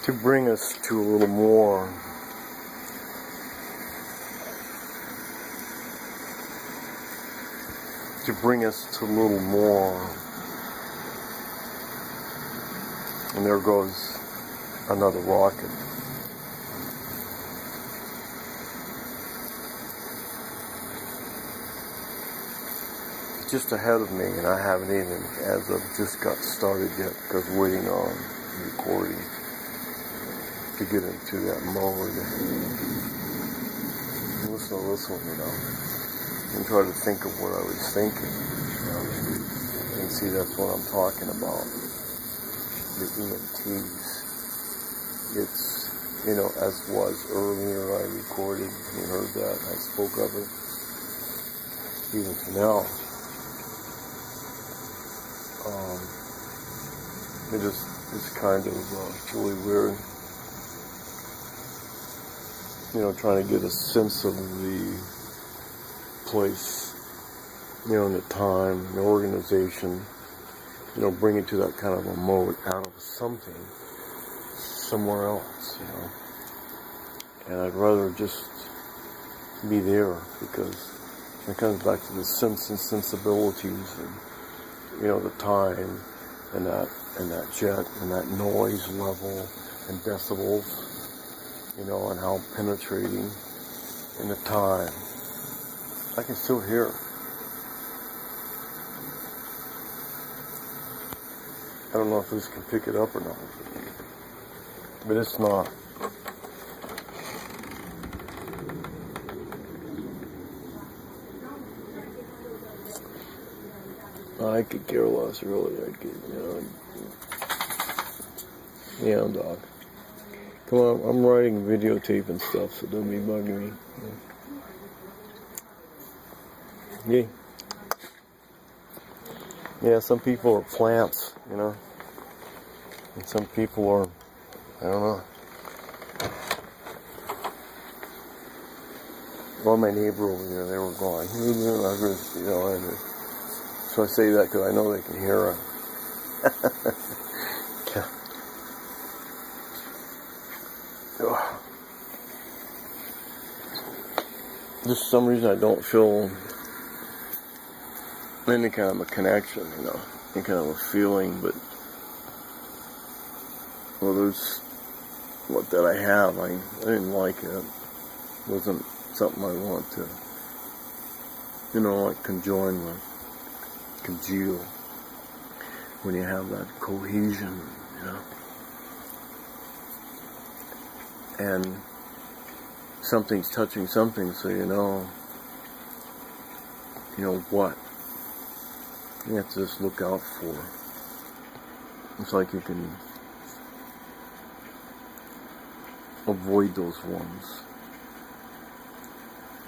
to bring us to a little more. To bring us to a little more. And there goes another rocket. It's just ahead of me, and I haven't even, as I've just got started yet, because waiting on recording to get into that mode. Listen to this one, and try to think of what I was thinking. And see, that's what I'm talking about. The EMTs. It's, as was earlier, I recorded, you heard that, I spoke of it. Even to now. It's kind of really weird. Trying to get a sense of the place, and the time, the organization, bring it to that kind of a mode out of something somewhere else, And I'd rather just be there, because it comes back to the sense and sensibilities and, the time and that jet and that noise level and decibels, and how penetrating in the time. I can still hear. I don't know if this can pick it up or not, but it's not. I could care less, really. I could, yeah, dog. Come on, I'm writing videotape and stuff, so don't be bugging me. Yeah. Yeah, some people are plants, and some people are, I don't know. Well, my neighbor over there, they were going, and so I say that because I know they can hear it. Just for some reason I don't feel any kind of a connection, any kind of a feeling, but there's what that I have. I didn't like it. It wasn't something I want to, conjoin with, congeal, when you have that cohesion, and something's touching something, so what you have to just look out for. It's like you can avoid those ones,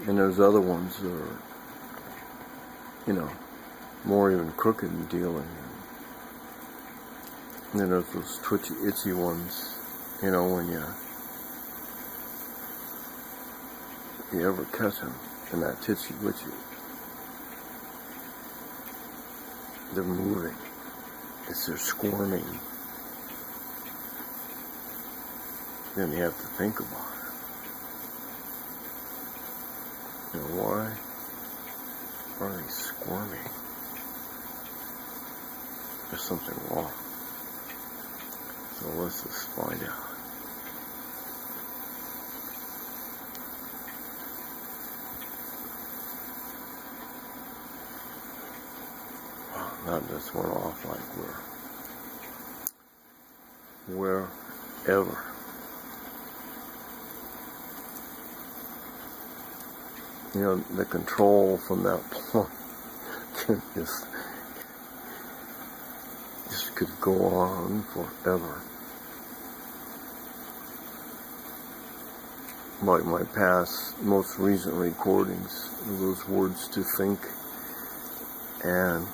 and there's other ones that are, more even crooked in dealing. And then there's those twitchy, itchy ones, when you ever catch them in that titchy witchy. They're moving. They're squirming. Then you have to think about it. Why are they squirming? There's something wrong. So let's just find out. That just went off like wherever. The control from that point just could go on forever. Like my past, most recent recordings, those words to think, and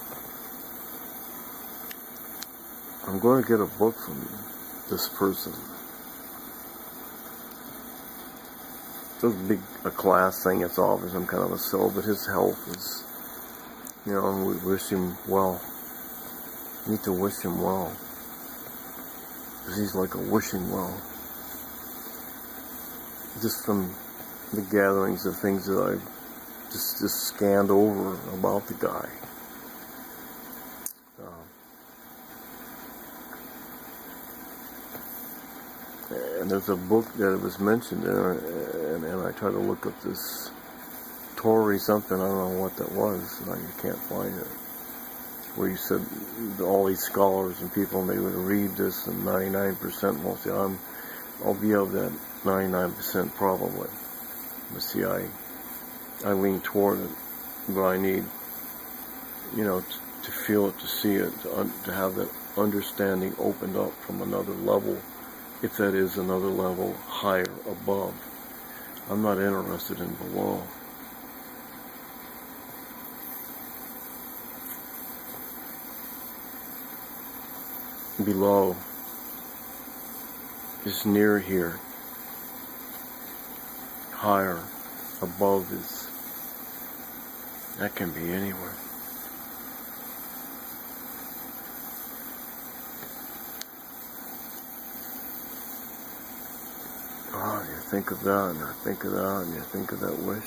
I'm going to get a book from this person. A class thing, it's all for some kind of a soul, but his health is, and we wish him well. Need to wish him well. because he's like a wishing well. Just from the gatherings of things that I've just scanned over about the guy. And there's a book that was mentioned there, and I tried to look up this Tory something, I don't know what that was, and you can't find it, where you said all these scholars and people, and they would read this, and 99% will say, I'll be of that 99% probably. But see, I lean toward it, but I need, to feel it, to see it, to have that understanding opened up from another level, if that is another level higher, above. I'm not interested in below. Below is near here. Higher, above is, that can be anywhere. Oh, you think of that, and I think of that, and you think of that wish.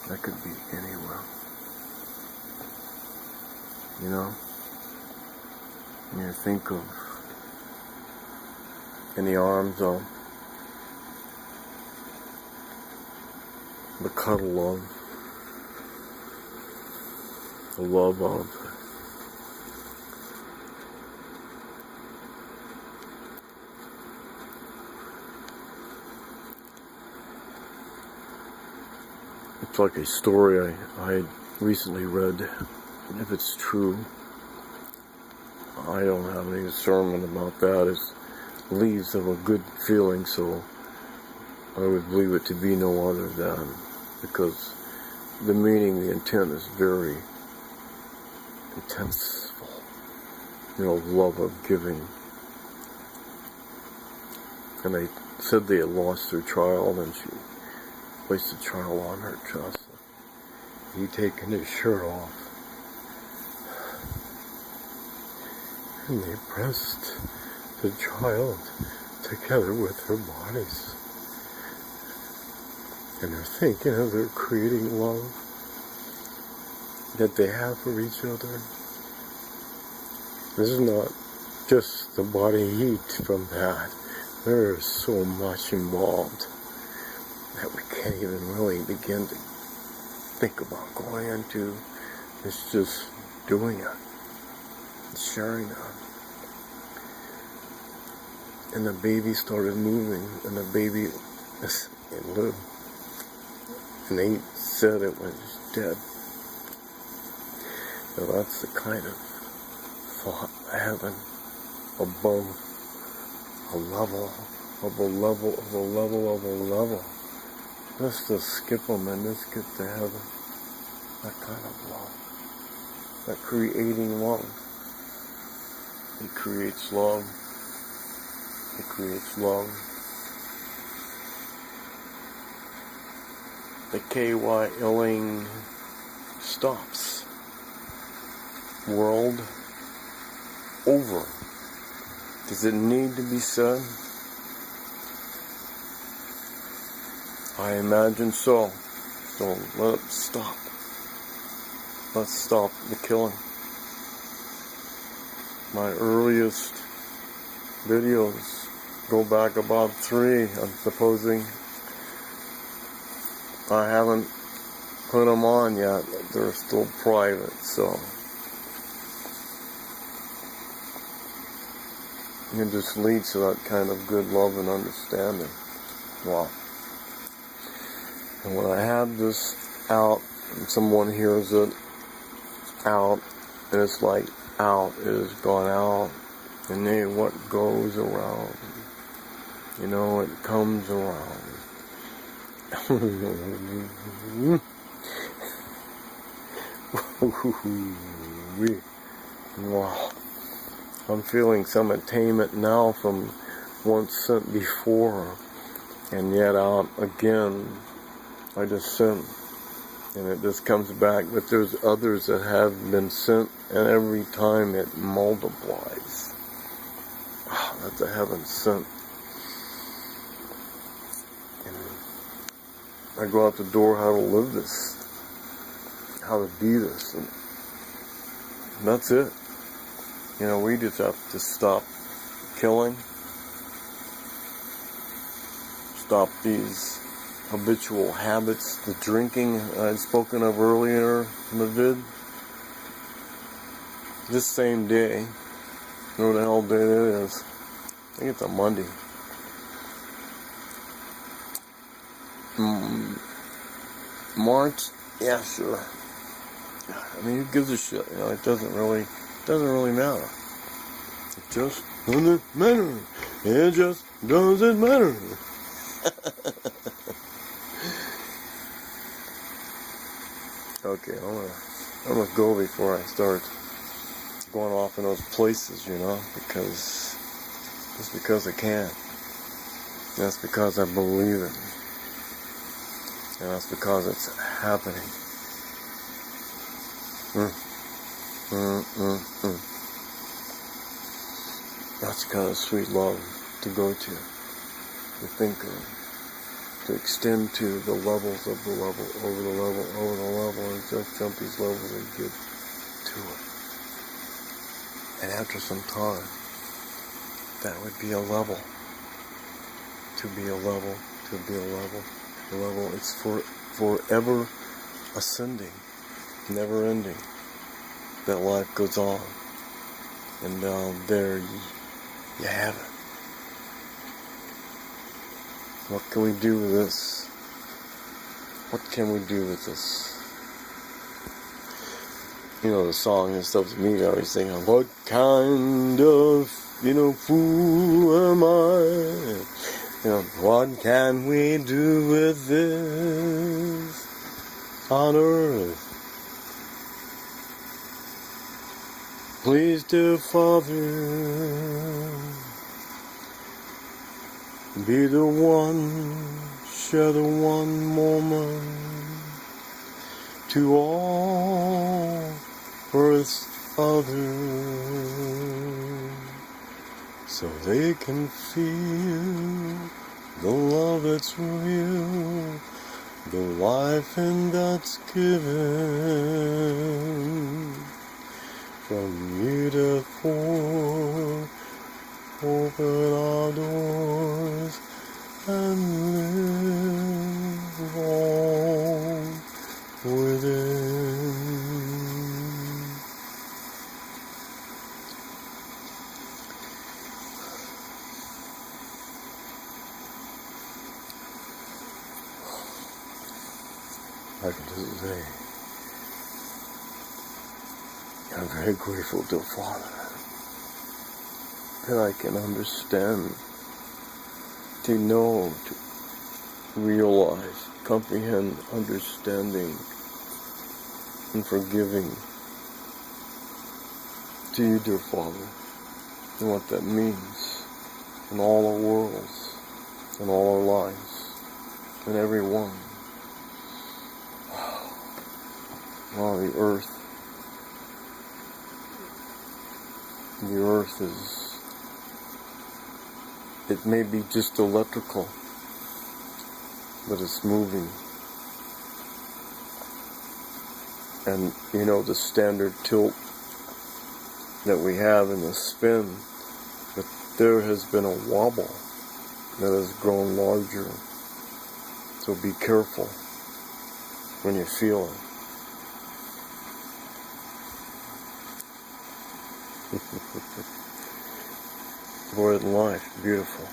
That could be anywhere. And you think of in the arms of the cuddle of, the love of, it's like a story I had recently read. If it's true, I don't have any discernment about that. It leaves of a good feeling, so I would believe it to be no other than, because the meaning, the intent is very intense. Love of giving. And they said they had lost their child, and she placed the child on her chest. He'd taken his shirt off, and they pressed the child together with their bodies. And they're thinking of their creating love that they have for each other. This is not just the body heat from that. There is so much involved that we can't even really begin to think about going into. It's just doing it, sharing it. And the baby started moving, and the baby lived. And they said it was dead. Now that's the kind of thought heaven above a level of a level of a level of a level. Just to skip them and just get to heaven. That kind of love. That creating love. It creates love. It creates love. The KY-illing stops. World over. Does it need to be said? I imagine so. So let it stop. Let's stop the killing. My earliest videos go back about 3, I'm supposing. I haven't put them on yet. They're still private, so it just leads to that kind of good love and understanding. Wow. And when I have this out, and someone hears it out, and it's like out, it has gone out, and then what goes around, it comes around. Wow. I'm feeling some attainment now from once sent before, and yet out again. I just sent, and it just comes back. But there's others that have been sent, and every time it multiplies. that the heavens sent. And I go out the door how to live this, how to be this, and that's it. You know, we just have to stop killing, stop these habitual habits, the drinking I'd spoken of earlier in the vid. This same day, you know what the hell day it is? I think it's a Monday. March? Yeah, sure. I mean, who gives a shit? You know, it doesn't really matter. It just doesn't matter. It just doesn't matter. Okay, I'm gonna go before I start going off in those places, you know, just because I can. That's because I believe it. And that's because it's happening. That's the kind of sweet love to go to think of, to extend to the levels of the level, over the level, over the level, and just jump these levels and get to it. And after some time, that would be a level. To be a level, to be a level, a level. It's forever ascending, never ending. That life goes on. And there you have it. What can we do with this? What can we do with this? You know, the song and stuff to me, I always think, what kind of, fool am I? What can we do with this on earth? Please, dear Father, be the one, share the one moment to all earth's others, so they can feel the love that's real, the life in that's given from you to pour. Open our doors and live on within. I can just say, I'm very grateful to Father that I can understand, to know, to realize, comprehend, understanding, and forgiving to you, dear Father, and what that means in all our worlds, in all our lives, in every one. Wow, the earth is, it may be just electrical, but it's moving. And, the standard tilt that we have in the spin, but there has been a wobble that has grown larger. So be careful when you feel it. Word life, beautiful.